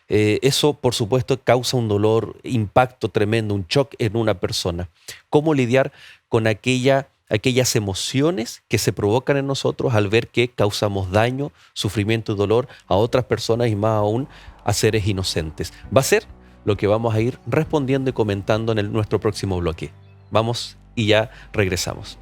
A: Eso, por supuesto, causa un dolor, impacto tremendo, un shock en una persona. ¿Cómo lidiar con aquellas emociones que se provocan en nosotros al ver que causamos daño, sufrimiento y dolor a otras personas y más aún a seres inocentes? Va a ser lo que vamos a ir respondiendo y comentando en nuestro próximo bloque. Vamos y ya regresamos.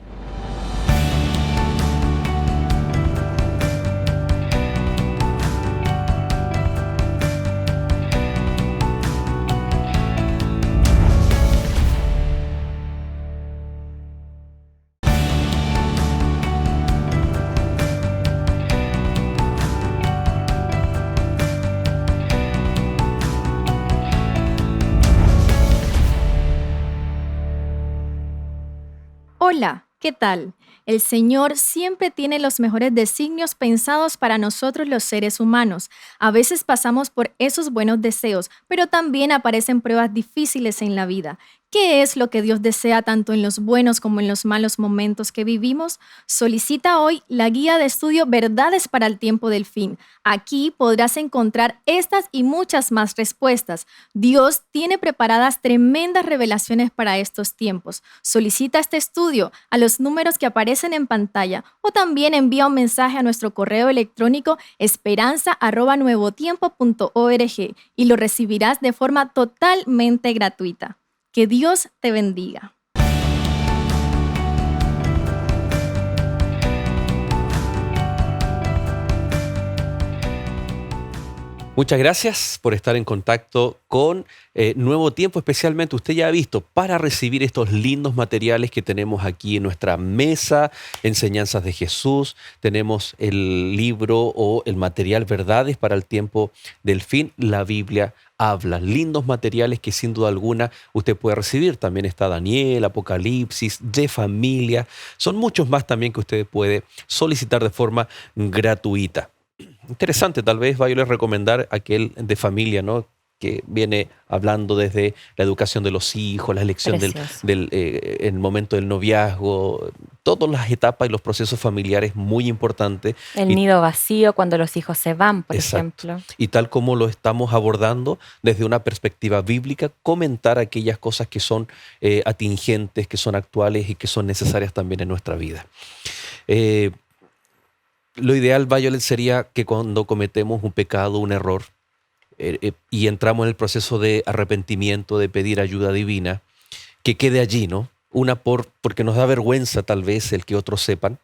D: Hola, ¿qué tal? El Señor siempre tiene los mejores designios pensados para nosotros los seres humanos. A veces pasamos por esos buenos deseos, pero también aparecen pruebas difíciles en la vida. ¿Qué es lo que Dios desea tanto en los buenos como en los malos momentos que vivimos? Solicita hoy la guía de estudio Verdades para el Tiempo del Fin. Aquí podrás encontrar estas y muchas más respuestas. Dios tiene preparadas tremendas revelaciones para estos tiempos. Solicita este estudio a los números que aparecen en pantalla o también envía un mensaje a nuestro correo electrónico esperanza@nuevotiempo.org y lo recibirás de forma totalmente gratuita. Que Dios te bendiga.
A: Muchas gracias por estar en contacto con Nuevo Tiempo, especialmente usted ya ha visto, para recibir estos lindos materiales que tenemos aquí en nuestra mesa, Enseñanzas de Jesús. Tenemos el libro o el material Verdades para el Tiempo del Fin, la Biblia habla. Lindos materiales que sin duda alguna usted puede recibir. También está Daniel, Apocalipsis, de familia. Son muchos más también que usted puede solicitar de forma gratuita. Interesante, tal vez vaya a recomendar aquel de familia, ¿no? Que viene hablando desde la educación de los hijos, la elección
C: Precioso.
A: el momento del noviazgo, todas las etapas y los procesos familiares muy importantes.
C: El
A: Y,
C: nido vacío cuando los hijos se van, por
A: exacto.
C: ejemplo.
A: Y tal como lo estamos abordando desde una perspectiva bíblica, comentar aquellas cosas que son atingentes, que son actuales y que son necesarias también en nuestra vida. Eh, Lo ideal, Violet, sería que cuando cometemos un pecado, un error, y entramos en el proceso de arrepentimiento, de pedir ayuda divina, que quede allí, ¿no? Porque nos da vergüenza tal vez el que otros sepan,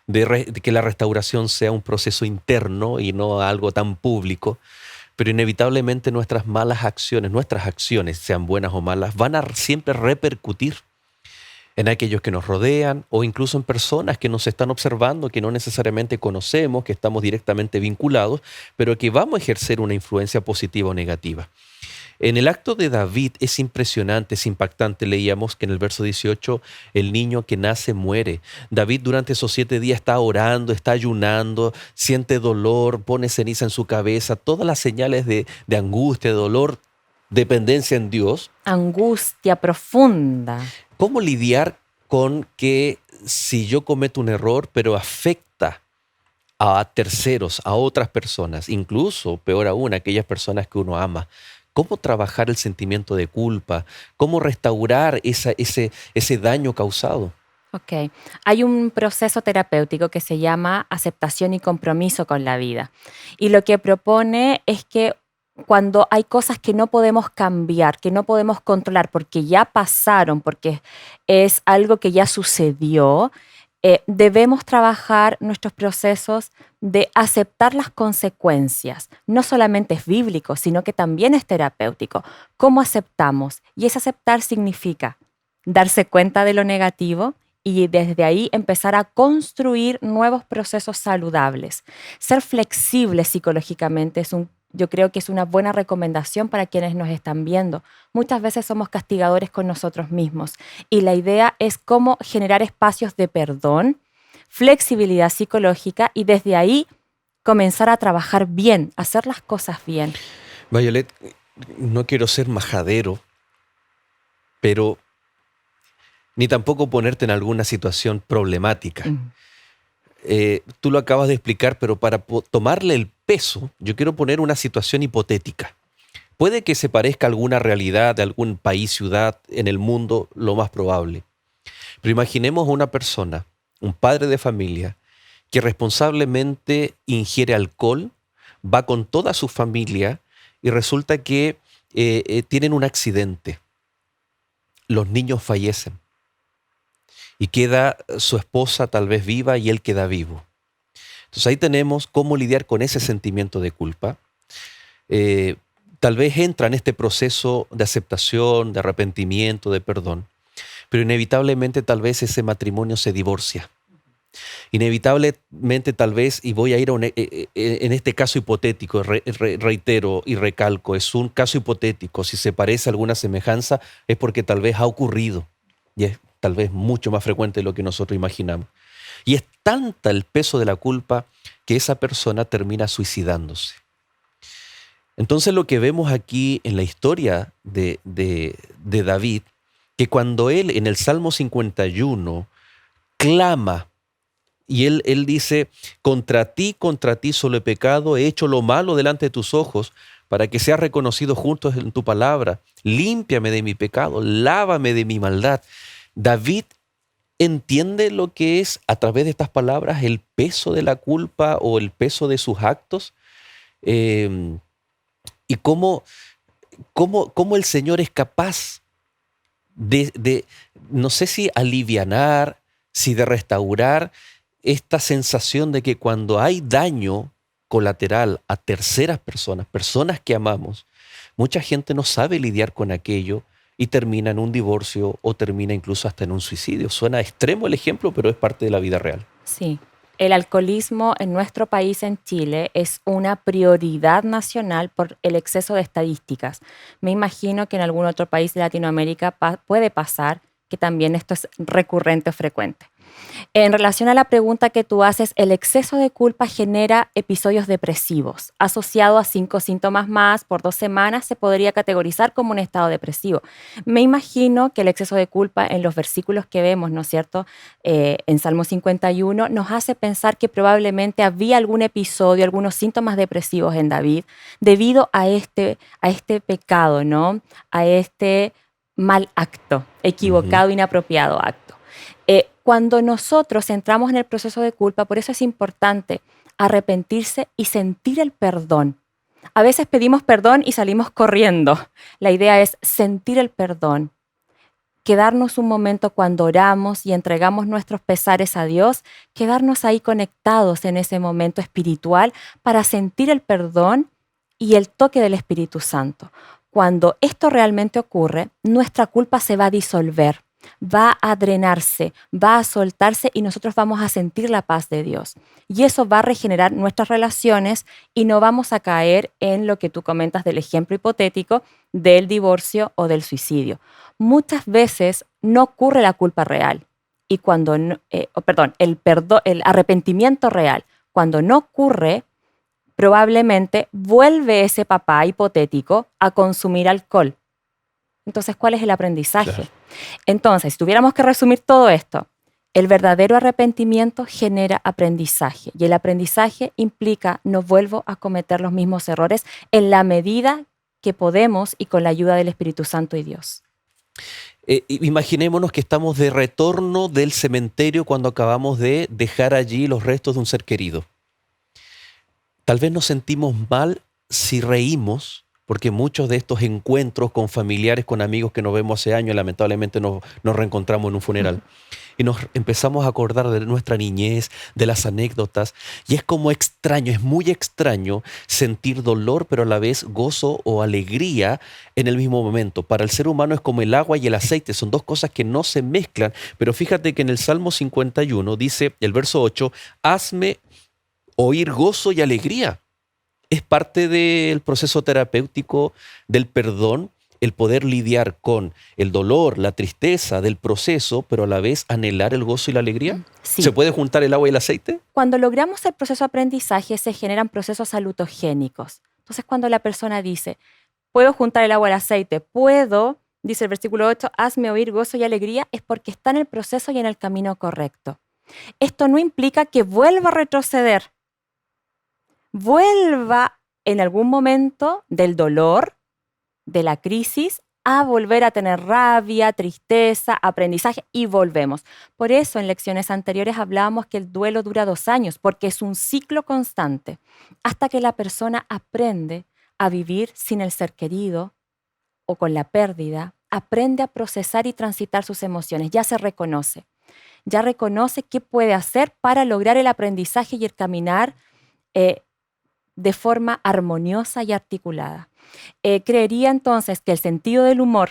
A: de que la restauración sea un proceso interno y no algo tan público, pero inevitablemente nuestras acciones, sean buenas o malas, van a siempre repercutir en aquellos que nos rodean o incluso en personas que nos están observando, que no necesariamente conocemos, que estamos directamente vinculados, pero que vamos a ejercer una influencia positiva o negativa. En el acto de David es impresionante, es impactante. Leíamos que en el verso 18 el niño que nace muere. David durante esos 7 días está orando, está ayunando, siente dolor, pone ceniza en su cabeza, todas las señales de angustia, de dolor, dependencia en Dios.
C: Angustia profunda.
A: ¿Cómo lidiar con que si yo cometo un error, pero afecta a terceros, a otras personas, incluso, peor aún, a aquellas personas que uno ama? ¿Cómo trabajar el sentimiento de culpa? ¿Cómo restaurar ese daño causado?
C: Ok. Hay un proceso terapéutico que se llama aceptación y compromiso con la vida. Y lo que propone es que cuando hay cosas que no podemos cambiar, que no podemos controlar porque ya pasaron, porque es algo que ya sucedió, debemos trabajar nuestros procesos de aceptar las consecuencias. No solamente es bíblico, sino que también es terapéutico. ¿Cómo aceptamos? Y ese aceptar significa darse cuenta de lo negativo y desde ahí empezar a construir nuevos procesos saludables. Ser flexible psicológicamente yo creo que es una buena recomendación para quienes nos están viendo. Muchas veces somos castigadores con nosotros mismos y la idea es cómo generar espacios de perdón, flexibilidad psicológica y desde ahí comenzar a trabajar bien, hacer las cosas bien.
A: Violet, no quiero ser majadero, pero ni tampoco ponerte en alguna situación problemática.
C: Mm.
A: Tú lo acabas de explicar, pero para tomarle el peso, yo quiero poner una situación hipotética. Puede que se parezca a alguna realidad de algún país, ciudad en el mundo, lo más probable. Pero imaginemos a una persona, un padre de familia, que responsablemente ingiere alcohol, va con toda su familia y resulta que tienen un accidente. Los niños fallecen y queda su esposa tal vez viva y él queda vivo. Entonces ahí tenemos cómo lidiar con ese sentimiento de culpa. Tal vez entra en este proceso de aceptación, de arrepentimiento, de perdón, pero inevitablemente tal vez ese matrimonio se divorcia. Inevitablemente tal vez, y voy a ir en este caso hipotético, reitero y recalco, es un caso hipotético, si se parece a alguna semejanza es porque tal vez ha ocurrido y es tal vez mucho más frecuente de lo que nosotros imaginamos. Y es tanta el peso de la culpa que esa persona termina suicidándose. Entonces lo que vemos aquí en la historia de David, que cuando él en el Salmo 51 clama, y él dice, contra ti solo he pecado, he hecho lo malo delante de tus ojos, para que sea reconocido juntos en tu palabra. Límpiame de mi pecado, lávame de mi maldad. David entiende lo que es, a través de estas palabras, el peso de la culpa o el peso de sus actos, y cómo el Señor es capaz de no sé si alivianar, si de restaurar esta sensación de que cuando hay daño colateral a terceras personas, personas que amamos, mucha gente no sabe lidiar con aquello y termina en un divorcio o termina incluso hasta en un suicidio. Suena extremo el ejemplo, pero es parte de la vida real.
C: Sí. El alcoholismo en nuestro país, en Chile, es una prioridad nacional por el exceso de estadísticas. Me imagino que en algún otro país de Latinoamérica puede pasar que también esto es recurrente o frecuente. En relación a la pregunta que tú haces, el exceso de culpa genera episodios depresivos. Asociado a 5 síntomas más por 2 semanas, se podría categorizar como un estado depresivo. Me imagino que el exceso de culpa en los versículos que vemos, ¿no es cierto?, en Salmo 51, nos hace pensar que probablemente había algún episodio, algunos síntomas depresivos en David, debido a este pecado, ¿no?, a este mal acto, equivocado, inapropiado acto. Cuando nosotros entramos en el proceso de culpa, por eso es importante arrepentirse y sentir el perdón. A veces pedimos perdón y salimos corriendo. La idea es sentir el perdón, quedarnos un momento cuando oramos y entregamos nuestros pesares a Dios, quedarnos ahí conectados en ese momento espiritual para sentir el perdón y el toque del Espíritu Santo. Cuando esto realmente ocurre, nuestra culpa se va a disolver, va a drenarse, va a soltarse y nosotros vamos a sentir la paz de Dios. Y eso va a regenerar nuestras relaciones y no vamos a caer en lo que tú comentas del ejemplo hipotético del divorcio o del suicidio. Muchas veces no ocurre la culpa real y cuando el arrepentimiento real, cuando no ocurre, probablemente vuelve ese papá hipotético a consumir alcohol. Entonces, ¿cuál es el aprendizaje?
A: Claro.
C: Entonces, si tuviéramos que resumir todo esto, el verdadero arrepentimiento genera aprendizaje y el aprendizaje implica no vuelvo a cometer los mismos errores en la medida que podemos y con la ayuda del Espíritu Santo y Dios.
A: Imaginémonos que estamos de retorno del cementerio cuando acabamos de dejar allí los restos de un ser querido. Tal vez nos sentimos mal si reímos, porque muchos de estos encuentros con familiares, con amigos que nos vemos hace años, lamentablemente nos reencontramos en un funeral. Y nos empezamos a acordar de nuestra niñez, de las anécdotas. Y es como extraño, es muy extraño sentir dolor, pero a la vez gozo o alegría en el mismo momento. Para el ser humano es como el agua y el aceite, son dos cosas que no se mezclan. Pero fíjate que en el Salmo 51 dice, el verso 8, hazme oír gozo y alegría. Es parte del proceso terapéutico del perdón, el poder lidiar con el dolor, la tristeza del proceso, pero a la vez anhelar el gozo y la alegría.
C: Sí.
A: ¿Se puede juntar el agua y el aceite?
C: Cuando logramos el proceso de aprendizaje, se generan procesos salutogénicos. Entonces, cuando la persona dice, puedo juntar el agua y el aceite, puedo, dice el versículo 8, hazme oír gozo y alegría, es porque está en el proceso y en el camino correcto. Esto no implica que vuelva a retroceder. Vuelva en algún momento del dolor, de la crisis, a volver a tener rabia, tristeza, aprendizaje y volvemos. Por eso en lecciones anteriores hablábamos que el duelo dura 2 años, porque es un ciclo constante, hasta que la persona aprende a vivir sin el ser querido o con la pérdida, aprende a procesar y transitar sus emociones, ya se reconoce qué puede hacer para lograr el aprendizaje y el caminar de forma armoniosa y articulada. Creería entonces que el sentido del humor,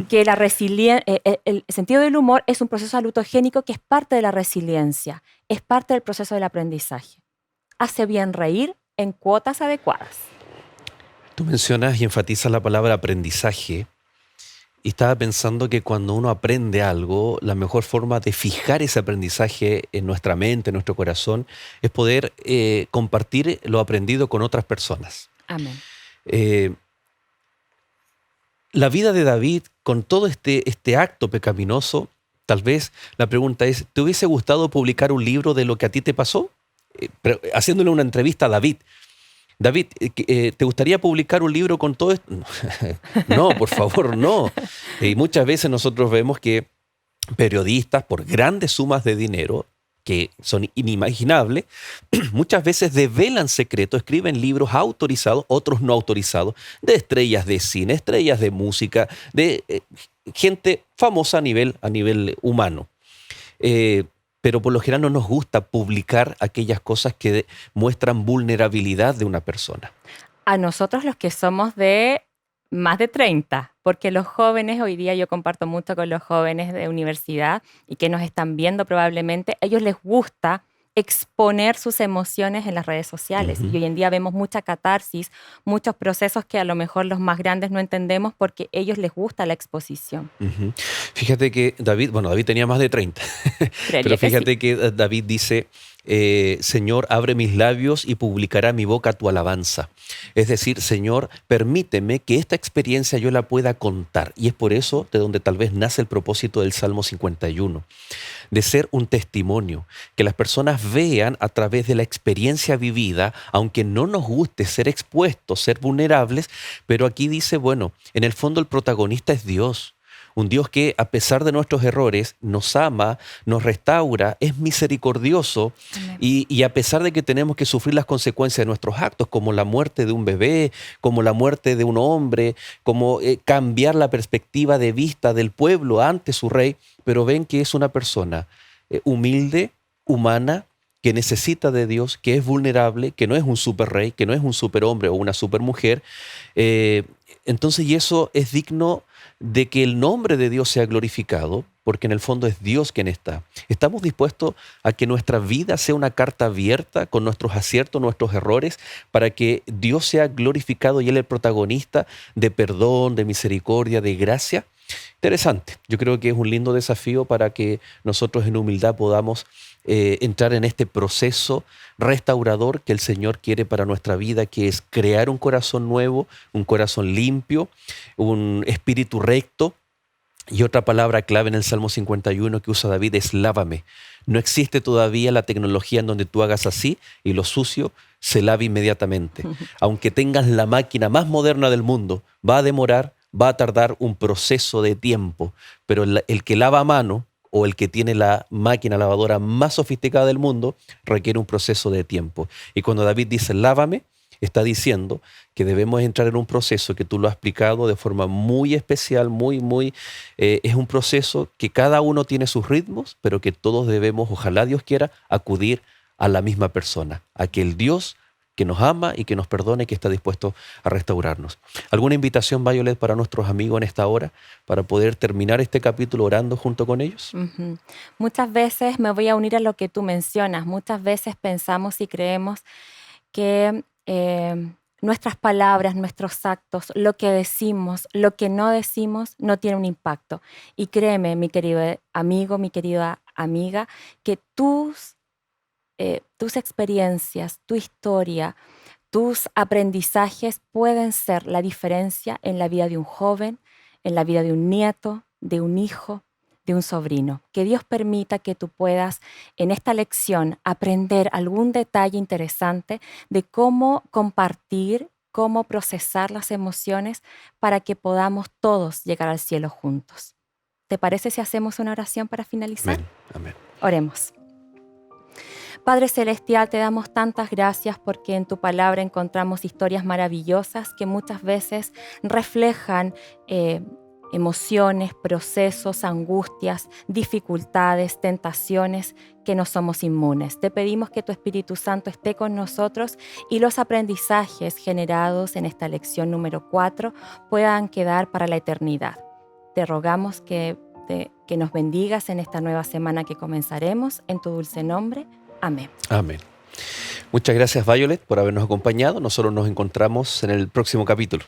C: que el sentido del humor es un proceso salutogénico que es parte de la resiliencia, es parte del proceso del aprendizaje. Hace bien reír en cuotas adecuadas.
A: Tú mencionas y enfatizas la palabra aprendizaje. Y estaba pensando que cuando uno aprende algo, la mejor forma de fijar ese aprendizaje en nuestra mente, en nuestro corazón, es poder compartir lo aprendido con otras personas.
C: Amén.
A: La vida de David, con todo este acto pecaminoso, tal vez la pregunta es, ¿te hubiese gustado publicar un libro de lo que a ti te pasó? Haciéndole una entrevista a David. David, ¿te gustaría publicar un libro con todo esto? No, por favor, no. Y muchas veces nosotros vemos que periodistas, por grandes sumas de dinero, que son inimaginables, muchas veces develan secretos, escriben libros autorizados, otros no autorizados, de estrellas de cine, estrellas de música, de gente famosa a nivel humano. pero por lo general no nos gusta publicar aquellas cosas que muestran vulnerabilidad de una persona.
C: A nosotros los que somos de más de 30, porque los jóvenes, hoy día yo comparto mucho con los jóvenes de universidad y que nos están viendo probablemente, a ellos les gusta exponer sus emociones en las redes sociales.
A: Ujú.
C: Y hoy en día vemos mucha catarsis, muchos procesos que a lo mejor los más grandes no entendemos porque a ellos les gusta la exposición.
A: Ujú. Fíjate que David tenía más de 30,
C: Creería
A: pero
C: que sí.
A: fíjate que David dice, Señor, abre mis labios y publicará mi boca tu alabanza. Es decir, Señor, permíteme que esta experiencia yo la pueda contar. Y es por eso de donde tal vez nace el propósito del Salmo 51, de ser un testimonio, que las personas vean a través de la experiencia vivida, aunque no nos guste ser expuestos, ser vulnerables, pero aquí dice, bueno, en el fondo el protagonista es Dios. Un Dios que a pesar de nuestros errores nos ama, nos restaura, es misericordioso
C: Amén.
A: y a pesar de que tenemos que sufrir las consecuencias de nuestros actos, como la muerte de un bebé, como la muerte de un hombre, como cambiar la perspectiva de vista del pueblo ante su rey, pero ven que es una persona humilde, humana, que necesita de Dios, que es vulnerable, que no es un superrey, que no es un superhombre o una supermujer. Entonces, y eso es digno de que el nombre de Dios sea glorificado, porque en el fondo es Dios quien está. ¿Estamos dispuestos a que nuestra vida sea una carta abierta con nuestros aciertos, nuestros errores, para que Dios sea glorificado y Él el protagonista de perdón, de misericordia, de gracia? Interesante. Yo creo que es un lindo desafío para que nosotros en humildad podamos entrar en este proceso restaurador que el Señor quiere para nuestra vida, que es crear un corazón nuevo, un corazón limpio, un espíritu recto. Y otra palabra clave en el Salmo 51 que usa David es lávame. No existe todavía la tecnología en donde tú hagas así y lo sucio se lava inmediatamente. Aunque tengas la máquina más moderna del mundo, va a demorar, va a tardar un proceso de tiempo, pero el que lava a mano o el que tiene la máquina lavadora más sofisticada del mundo requiere un proceso de tiempo. Y cuando David dice lávame, está diciendo que debemos entrar en un proceso que tú lo has explicado de forma muy especial, es un proceso que cada uno tiene sus ritmos, pero que todos debemos, ojalá Dios quiera, acudir a la misma persona, a aquel Dios que nos ama y que nos perdone, que está dispuesto a restaurarnos. ¿Alguna invitación, Violet, para nuestros amigos en esta hora, para poder terminar este capítulo orando junto con ellos?
C: Ujú. Muchas veces me voy a unir a lo que tú mencionas. Muchas veces pensamos y creemos que nuestras palabras, nuestros actos, lo que decimos, lo que no decimos, no tiene un impacto. Y créeme, mi querido amigo, mi querida amiga, que tus experiencias, tu historia, tus aprendizajes pueden ser la diferencia en la vida de un joven, en la vida de un nieto, de un hijo, de un sobrino. Que Dios permita que tú puedas en esta lección aprender algún detalle interesante de cómo compartir, cómo procesar las emociones para que podamos todos llegar al cielo juntos. ¿Te parece si hacemos una oración para finalizar?
A: Amén, amén.
C: Oremos. Padre Celestial, te damos tantas gracias porque en tu palabra encontramos historias maravillosas que muchas veces reflejan emociones, procesos, angustias, dificultades, tentaciones que no somos inmunes. Te pedimos que tu Espíritu Santo esté con nosotros y los aprendizajes generados en esta lección número 4 puedan quedar para la eternidad. Te rogamos que nos bendigas en esta nueva semana que comenzaremos. En tu dulce nombre. Amén.
A: Amén. Muchas gracias, Violet, por habernos acompañado. Nosotros nos encontramos en el próximo capítulo.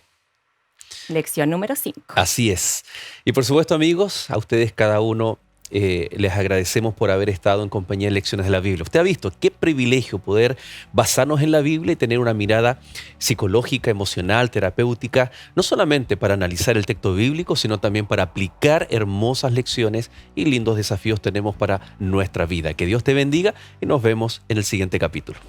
C: Lección número 5.
A: Así es. Y por supuesto, amigos, a ustedes cada uno les agradecemos por haber estado en compañía de Lecciones de la Biblia. Usted ha visto qué privilegio poder basarnos en la Biblia y tener una mirada psicológica, emocional, terapéutica, no solamente para analizar el texto bíblico, sino también para aplicar hermosas lecciones y lindos desafíos tenemos para nuestra vida. Que Dios te bendiga y nos vemos en el siguiente capítulo.